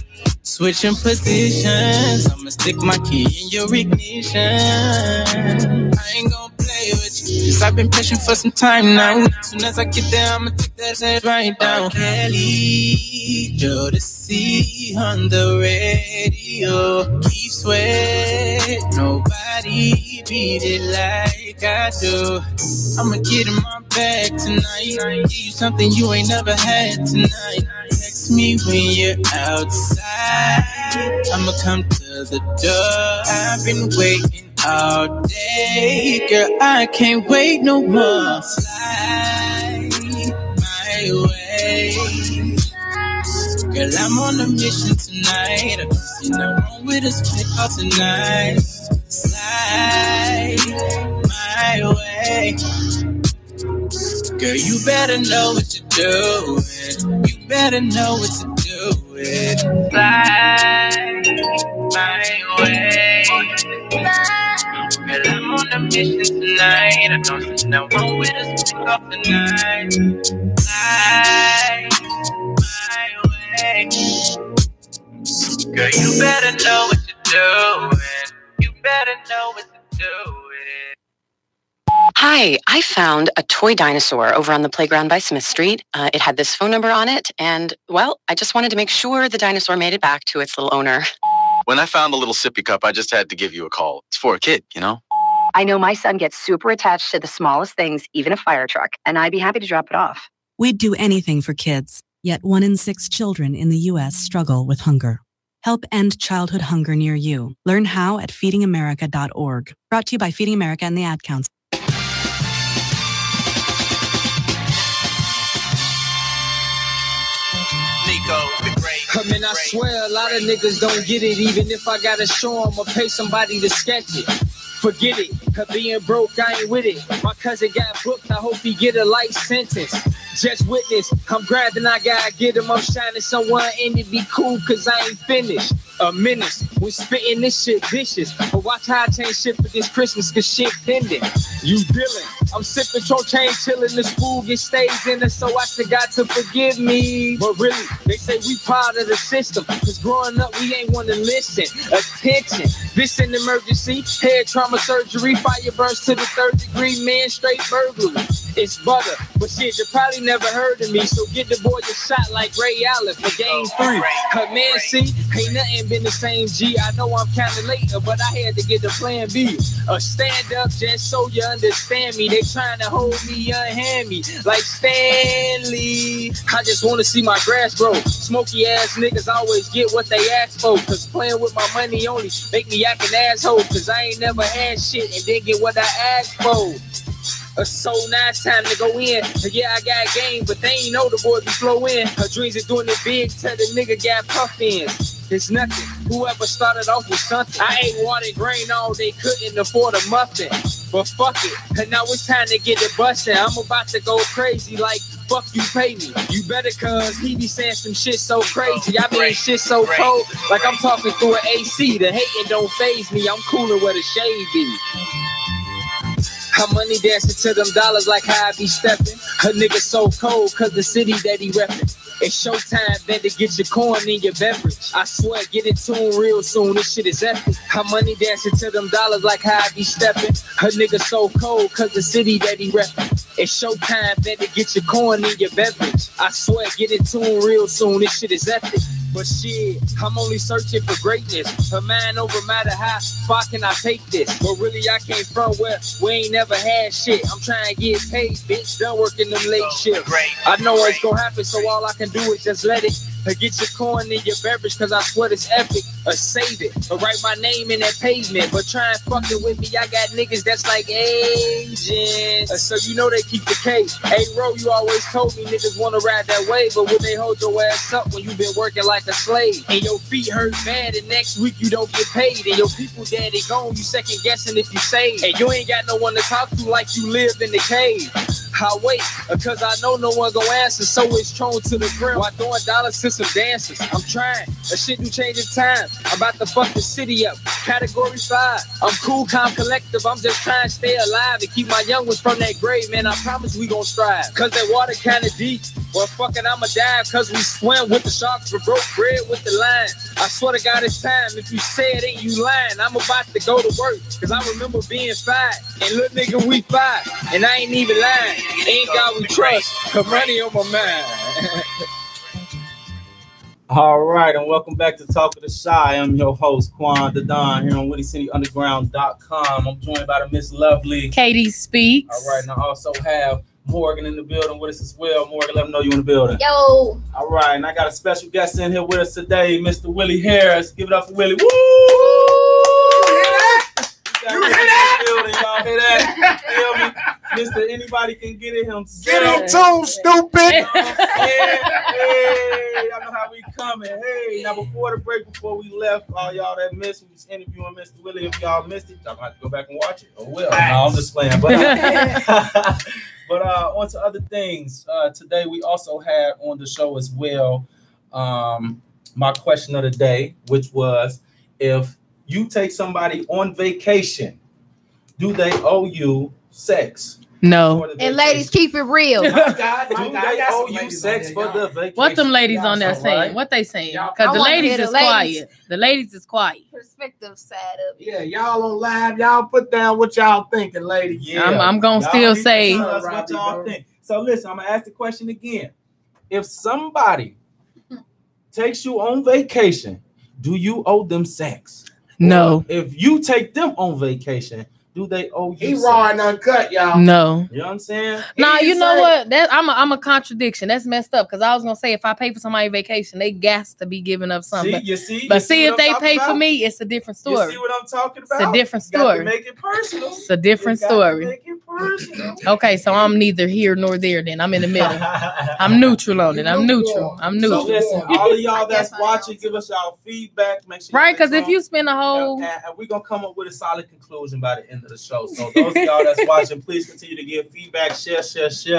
Switching positions, I'ma stick my key in your ignition. I ain't gon' play with you, cause I've been pushing for some time now. Soon as I get there, I'ma take that shit right down. Kelly, Joe to see on the radio. Keep sweat, nobody beat it like I do. I'ma get in my bag tonight, give you something you ain't never had tonight. Text me when you're outside, I'ma come to the door. I've been waiting all day, girl, I can't wait no more. Slide my way, girl, I'm on a mission tonight. I don't see no wrong with us pick up tonight. Slide my way, girl, you better know what you're doing. You better know what to do with. Slide my way, girl, I'm on a mission tonight. I don't see no wrong with us pick up tonight. Slide my way, girl, you better know what you're doing. You better know what to do with it. Hi, I found a toy dinosaur over on the playground by Smith Street. It had this phone number on it, and, well, I just wanted to make sure the dinosaur made it back to its little owner. When I found the little sippy cup, I just had to give you a call. It's for a kid, you know? I know my son gets super attached to the smallest things, even a fire truck, and I'd be happy to drop it off. We'd do anything for kids, yet 1 in 6 children in the U.S. struggle with hunger. Help end childhood hunger near you. Learn how at feedingamerica.org. Brought to you by Feeding America and the Ad Council. I mean, I swear a lot of niggas don't get it. Even if I gotta show them or pay somebody to sketch it. Forget it, cause being broke, I ain't with it. My cousin got booked, I hope he get a life sentence. Just witness, I'm grabbing, I gotta get him. I'm shining someone in it, be cool, cause I ain't finished. A menace, when spitting this shit vicious. But watch how I change shit for this Christmas, cause shit pending. You dealing, I'm sipping, chain chilling, the spool get stays in it, so I still got to forgive me. But really, they say we part of the system, cause growing up we ain't wanna listen. Attention, this an emergency, head trauma surgery, fire burns to the 3rd degree, man, straight burglary. It's butter, but shit, you probably never heard of me, so get the boy a shot like Ray Allen for game 3. Cause man, see, ain't nothing been the same, G. I know I'm kinda late, but I had to get the plan B. A stand up just so you understand me. They trying to hold me, unhand me, like Stanley. I just wanna see my grass grow. Smoky ass niggas always get what they ask for, cause playing with my money only make me act an asshole, cause I ain't never had shit and then get what I asked for. So now it's time to go in. Yeah, I got game, but they ain't know the boy be flow in. Her dreams is doing it big till the nigga got puff ins. It's nothing. Whoever started off with something. I ate water and grain all day, couldn't afford a muffin. But fuck it, and now it's time to get it bustin'. I'm about to go crazy like fuck you pay me. You better cause he be saying some shit so crazy. I mean shit so cold, like I'm talking through an AC. The hating don't faze me, I'm cooler where the shade be. How money dancing to them dollars like how I be stepping. Her nigga so cold cause the city that he reppin'. It's showtime, then to get your corn in your beverage. I swear, get it tuned real soon, this shit is epic. How money dancing to them dollars like how I be stepping. Her nigga so cold cause the city that he reppin'. It's showtime, then to get your corn in your beverage. I swear, get it tuned real soon, this shit is epic. But shit, I'm only searching for greatness. Her mind over matter how far can I take this? But really I came from where we ain't never had shit. I'm trying to get paid, bitch, done working them late shifts. I know it's gonna happen, so all I can do is just let it. Or get your corn in your beverage, cause I swear it's epic. Or save it, or write my name in that pavement. But try and fucking with me, I got niggas that's like agents. So you know they keep the case. Hey, Ro, you always told me niggas wanna ride that way, but when they hold your ass up when you been working like a slave, and your feet hurt bad, and next week you don't get paid, and your people daddy gone, you second guessing if you save, and you ain't got no one to talk to like you live in the cave. I wait, cause I know no one gon' answer, so it's thrown to the ground. While throwing dollars to some dancers, I'm trying. That shit do change in time. I'm about to fuck the city up. Category 5. I'm cool, calm, collective. I'm just trying to stay alive and keep my young ones from that grave, man. I promise we gon' strive. Cause that water kinda deep. Well, fucking, I'ma dive. Cause we swim with the sharks, we broke bread with the line. I swear to God, it's time. If you say it ain't you lying. I'm about to go to work. Cause I remember being 5. And little nigga, we 5. And I ain't even lying. Ain't God we trust. Cause money on my mind. All right, and welcome back to Talk of the Shy. I'm your host, Quan the Don, here on WillieCityUnderground.com. I'm joined by the Miss Lovely Katie Speaks. All right, and I also have Morgan in the building with us as well. Morgan, let them know you in the building. Yo. All right, and I got a special guest in here with us today, Mr. Willie Harris. Give it up for Willie. Woo! You hear that? Y'all hear that? Feel me? Mr. Anybody can get it himself. Get him too, stupid. You know what I'm saying? Hey, y'all know how we coming. Hey, now before the break, before we left, all y'all that missed, we was interviewing Mr. Willie. If y'all missed it, y'all gonna have to go back and watch it. Oh well, no, I'm just playing. But on to other things. Today we also had on the show as well my question of the day, which was, if you take somebody on vacation, do they owe you sex? No. And ladies, keep it real. Do they owe you sex for the vacation? What them ladies on there saying? Right? What they saying? Because the ladies is quiet. The ladies is quiet. Perspective side of it. Yeah, y'all on live. Y'all put down what y'all thinking, ladies. Yeah, I'm gonna still say what y'all think. So listen, I'm gonna ask the question again. If somebody takes you on vacation, do you owe them sex? No. Or if you take them on vacation, do they owe you? He raw and uncut, y'all. No. You know what I'm saying? Nah, you know what? That I'm a contradiction. That's messed up. Because I was gonna say, if I pay for somebody's vacation, they gas to be giving up something. But see if they pay for me, it's a different story. You see what I'm talking about? It's a different story. You got to make it personal. It's a different story. Make it personal. Okay, so I'm neither here nor there. Then I'm in the middle. I'm neutral on it. I'm neutral. So listen, all of y'all that's watching, give us y'all feedback. Make sure right, because if you spend a whole, and we're gonna come up with a solid conclusion by the end of the show. So those of y'all that's watching, please continue to give feedback, share,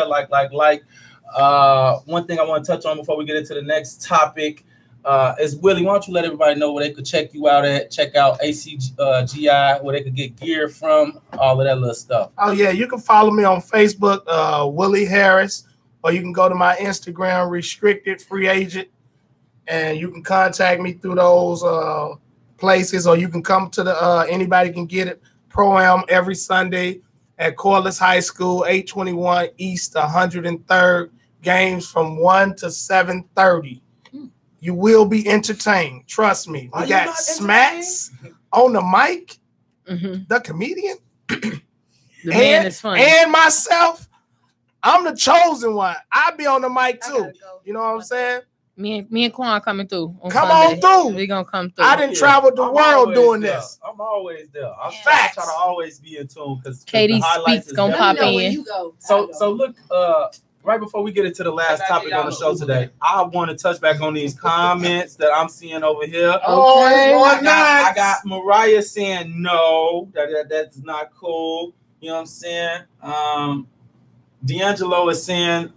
like. One thing I want to touch on before we get into the next topic is, Willie, why don't you let everybody know where they could check you out at? Check out ACGI, where they could get gear from, all of that little stuff. Oh yeah, you can follow me on Facebook, Willie Harris, or you can go to my Instagram, Restricted Free Agent, and you can contact me through those places, or you can come to the Anybody Can Get It Pro-Am every Sunday at Corliss High School, 821 East 103rd, games from 1 to 7:30. You will be entertained. Trust me. We got Smacks on the mic, the comedian, the man is funny, and myself. I'm the chosen one. I be on the mic too. You know what I'm saying? Me and Quan coming through. Come Sunday. on through. We gonna come through. I didn't travel the world doing there. this. I'm always there. I try to always be in tune because Katie Speaks gonna pop in. So look, right before we get into the last topic on the show today, I want to touch back on these comments that I'm seeing over here. Okay. I got Mariah saying no, that's not cool. You know what I'm saying? D'Angelo is saying,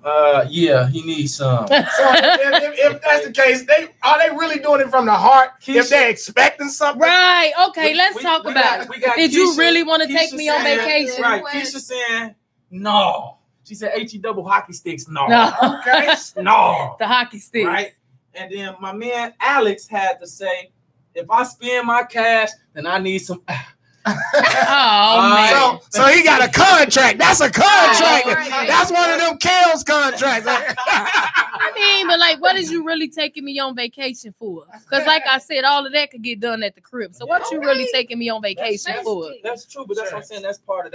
yeah, he needs some. So if that's the case, are they really doing it from the heart? Keisha, if they're expecting something, right? Okay, let's talk about it. Did you really want to take me on vacation? Right, Keisha saying no. She said HE double hockey sticks. No. Okay. No. The hockey sticks. Right. And then my man Alex had to say, if I spend my cash, then I need some. Man. So he got a contract. That's a contract. Right. That's one of them Kale's contracts. I mean, but like, what is you really taking me on vacation for? Because like I said, all of that could get done at the crib. So what you really taking me on vacation for? That's true, but that's what I'm saying. That's part of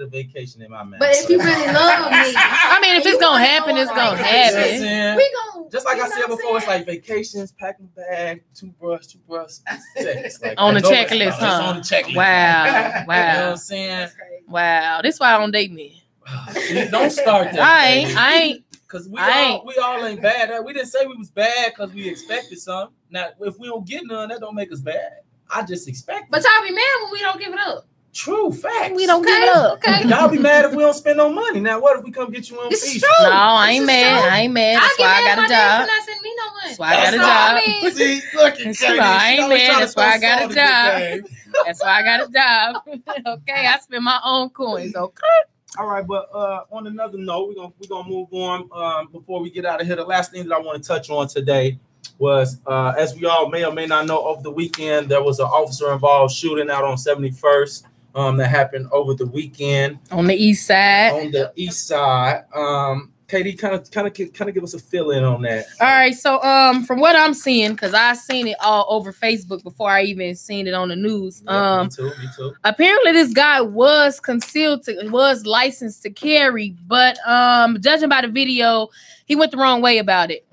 the vacation in my mind. But if you really love me, I mean, if it's gonna happen, it's gonna happen. We gonna, just like I said before, it's like vacations, packing bag, toothbrush, sex. Like, on the checklist, huh? It's on the checklist. Wow. You know what I'm saying? Wow. This why I don't date me. Don't start that. I ain't. Because we all ain't bad. We didn't say we was bad because we expected some. Now, if we don't get none, that don't make us bad. I just expect. But y'all be mad when we don't give it up. True facts. We don't give it up. Okay. Y'all be mad if we don't spend no money. Now, what if we come get you on This is fees? true. No, I ain't This is mad. true. I ain't mad. That's I why I get got mad a at my dad job. for not sending me no money. That's why I got a So, I job. mean, See, look at That's Katie. why I ain't always mad. trying to That's why I throw got a salt in the job. game. That's why I got a job. Okay, I spend my own coins. Okay. All right, but on another note, we're gonna move on. Before we get out of here, the last thing that I want to touch on today was, as we all may or may not know, over the weekend there was an officer-involved shooting out on 71st that happened over the weekend On the east side. on the east side. Katie, kind of give us a fill-in on that. All right, so from what I'm seeing, because I seen it all over Facebook before I even seen it on the news. Yeah, me too. Apparently this guy was licensed to carry, but judging by the video, he went the wrong way about it.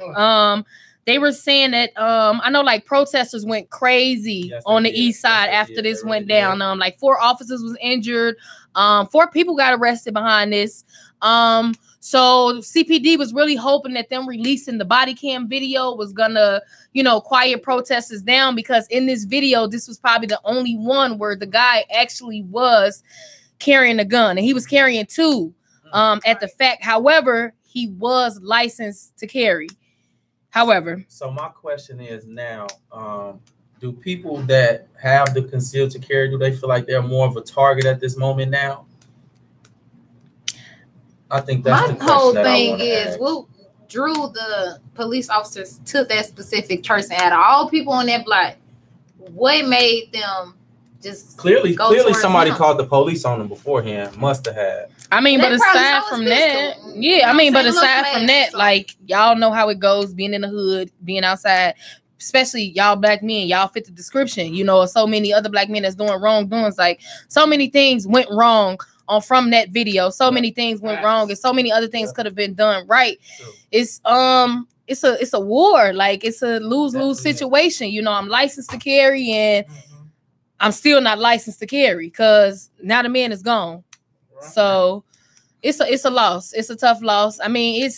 They were saying that I know like protesters went crazy on the east side after this went down. Like 4 officers was injured. 4 people got arrested behind this. So CPD was really hoping that them releasing the body cam video was gonna, quiet protesters down, because in this video, this was probably the only one where the guy actually was carrying a gun, and he was carrying 2 at the fact. However, he was licensed to carry. However, so my question is now, do people that have the concealed to carry, do they feel like they're more of a target at this moment now? I think that's my the question whole that I thing wanna is ask. what drew the police officers to that specific person out of all people on that block. What made them just Clearly go towards somebody him? called the police on them beforehand. Must have had. I mean, They but probably aside saw from his that, pistol. yeah, I mean, but Saying, look, aside from man, that, so- like, y'all know how it goes, being in the hood, being outside, especially y'all black men, y'all fit the description, so many other black men that's doing wrongdoings. Like, so many things went wrong from that video. So many things went wrong, and so many other things could have been done right. It's a war. Like, it's a lose-lose situation. I'm licensed to carry, and I'm still not licensed to carry because now the man is gone. So it's a loss. It's a tough loss. I mean,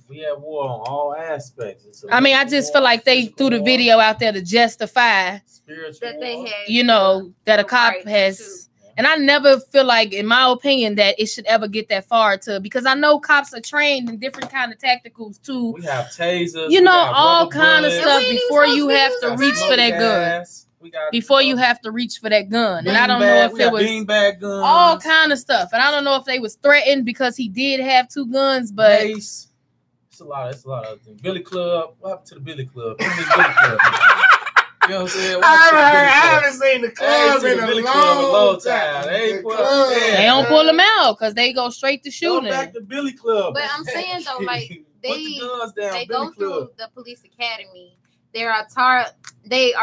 We had war on all aspects. I just feel like they threw the video out there to justify that they had, that a cop has. And I never feel like, in my opinion, that it should ever get that far because I know cops are trained in different kind of tacticals too. We have tasers. All kind of stuff before you have to reach for that gun. Before you have to reach for that gun. And I don't know if it was beanbag guns, all kind of stuff. And I don't know if they was threatened because he did have 2 guns, but Mace. It's a lot of other things. Billy Club. What happened to the Billy Club? Billy Club. You know what I'm saying? I haven't seen the club in a long time. They don't pull them out because they go straight to shooting. Go back to Billy Club. But I'm saying though, like they go through the police academy. They are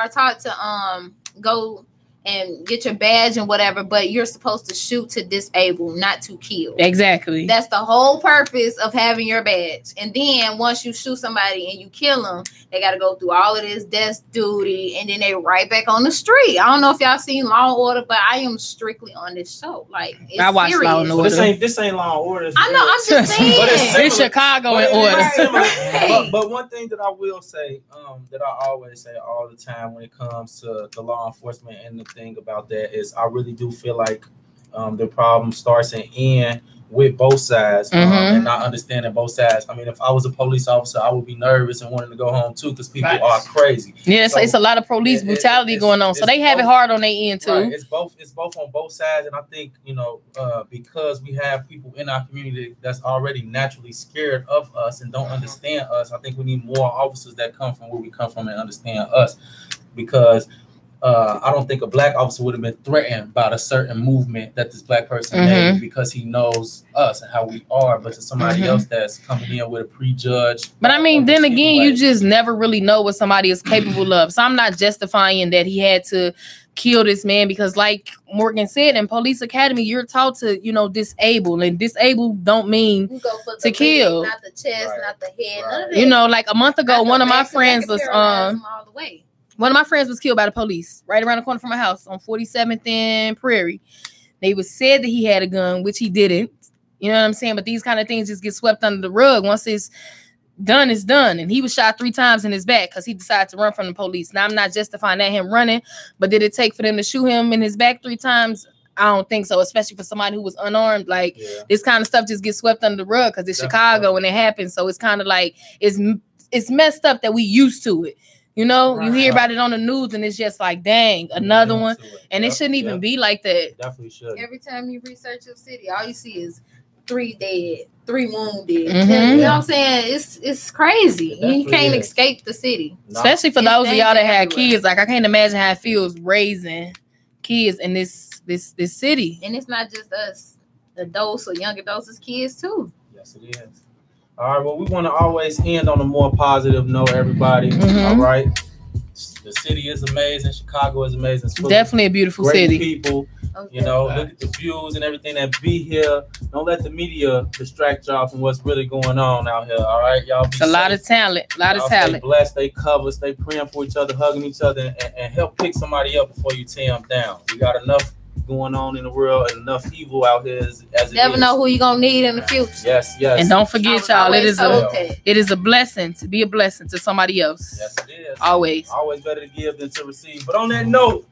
taught to go and get your badge and whatever, but you're supposed to shoot to disable, not to kill. Exactly. That's the whole purpose of having your badge. And then once you shoot somebody and you kill them, they got to go through all of this death duty, and then they right back on the street. I don't know if y'all seen Law and Order, but I am strictly on this show. Like, it's I watch serious. Law and Order. This ain't Law and Order. I know. I'm just saying. But it's Chicago in order. But one thing that I will say, that I always say all the time when it comes to the law enforcement, and the thing about that is, I really do feel like the problem starts and ends with both sides, and not understanding both sides. I mean, if I was a police officer, I would be nervous and wanting to go home too, because people are crazy. Yeah, so it's a lot of police brutality going on, so they have it hard on their end too. Right. It's both on both sides, and I think because we have people in our community that's already naturally scared of us and don't understand us. I think we need more officers that come from where we come from and understand us, because I don't think a black officer would have been threatened by a certain movement that this black person made because he knows us and how we are, but to somebody else that's coming in with a prejudged. But I mean, then again, you just never really know what somebody is capable of. So I'm not justifying that he had to kill this man, because like Morgan said, in police academy, you're taught to, disable, and disable don't mean You go for to kill. leg, not the chest, not the head, none of that. Like a month ago, one of my friends was all the way. One of my friends was killed by the police right around the corner from my house on 47th and Prairie. They was said that he had a gun, which he didn't. You know what I'm saying? But these kind of things just get swept under the rug. Once it's done, it's done. And he was shot 3 times in his back because he decided to run from the police. Now, I'm not justifying that him running, but did it take for them to shoot him in his back 3 times? I don't think so, especially for somebody who was unarmed. Like this kind of stuff just gets swept under the rug because it's Chicago and it happens. So it's kind of like it's messed up that we used to it. You know, you hear about it on the news and it's just like, dang, another one. And it shouldn't even be like that. Definitely should. Every time you research your city, all you see is 3 dead, 3 wounded. Mm-hmm. You know what I'm saying? It's crazy. You can't escape the city. Especially for those of y'all that had kids. Like I can't imagine how it feels raising kids in this city. And it's not just us, adults or young adults, it's kids too. Yes, it is. All right, well, we want to always end on a more positive note, everybody. All right. The city is amazing. Chicago is amazing. It's definitely a beautiful great city. People, you know, look at the views and everything that be here. Don't let the media distract y'all from what's really going on out here. All right, y'all. It's a lot of talent. Stay blessed. Stay covered. Stay praying for each other, hugging each other, and help pick somebody up before you tear them down. We got enough going on in the world and enough evil out here as it never is. Know who you're gonna need in the future. Yes. And don't forget, y'all, it is a blessing to be a blessing to somebody else. Yes, it is. Always better to give than to receive. But on that note,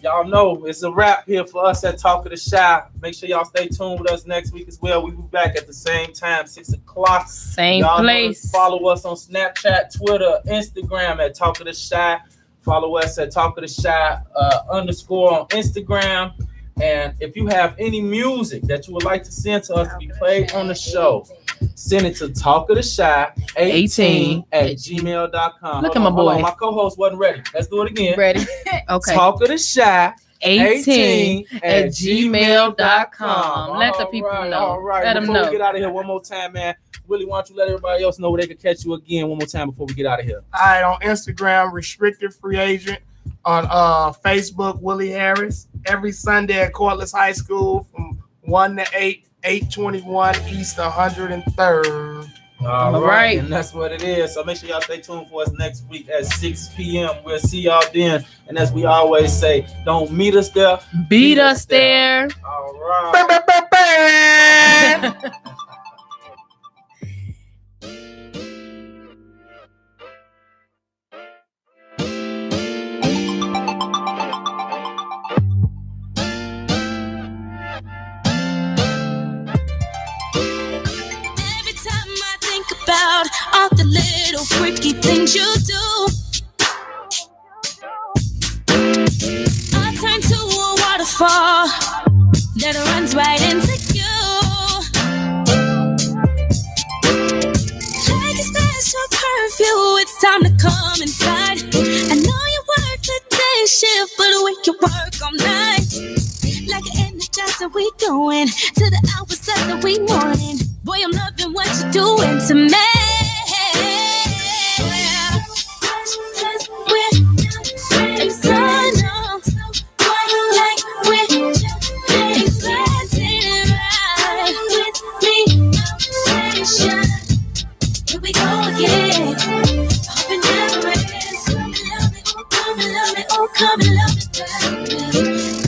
y'all know it's a wrap here for us at Talk of the Shy. Make sure y'all stay tuned with us next week as well. We'll be back at the same time, 6 o'clock. Same y'all place. Follow us on Snapchat, Twitter, Instagram at Talk of the Shy. Follow us at Talk of the Shy _ on Instagram. And if you have any music that you would like to send to us to be played on the show, send it to talkoftheshy18@gmail.com. Look at my boy. My co-host wasn't ready. Let's do it again. Ready? Okay. talkoftheshy18@gmail.com. Let the people know. All right. Let them before know. we get out of here, one more time, man. Willie, why don't you let everybody else know where they can catch you again one more time before we get out of here? All right, on Instagram, Restricted Free Agent. On Facebook, Willie Harris. Every Sunday at Cordless High School from 1 to 8, 821 East 103rd. All right. And that's what it is. So make sure y'all stay tuned for us next week at 6 p.m. We'll see y'all then. And as we always say, don't meet us there. Beat us there. All right. About all the little freaky things you do, I turn to a waterfall that runs right into you. Like a special curfew, it's time to come inside. I know you work the day shift, but we can work all night. Like an energizer, we going to the hours of the wee morning. Boy, I'm loving what you're doing to me. Here we go again. Hope it never ends. Come and love me, oh come and love me, oh come and love me, baby.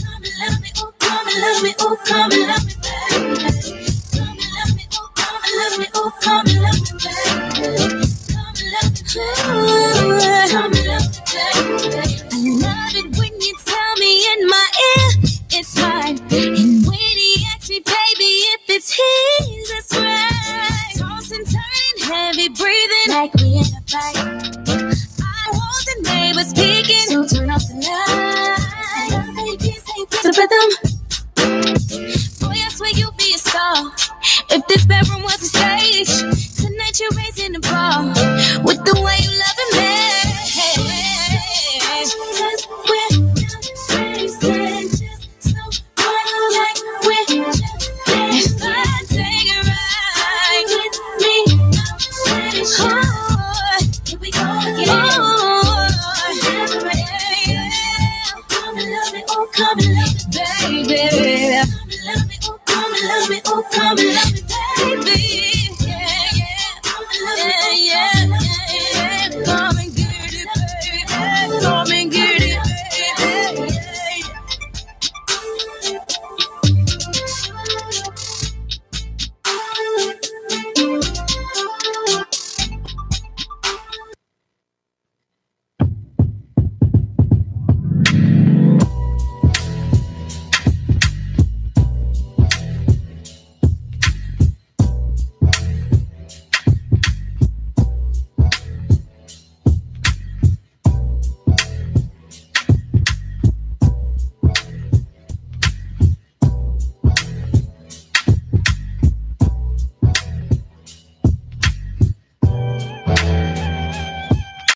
Come and love me, oh come and love me, oh come and love me, baby. Come and love me, oh come and love me, oh come and love me, baby. Come and love me, come and love me, baby. I love it when you tell me in my ear it's mine, and when he asks me, baby, if it's his, that's right. Tossing, turning, heavy breathing, like we in a fight. I want the neighbors peeking, so turn off the lights. Say peace, the rhythm. Boy, I swear you'll be a star if this bedroom was a stage. Tonight you're raising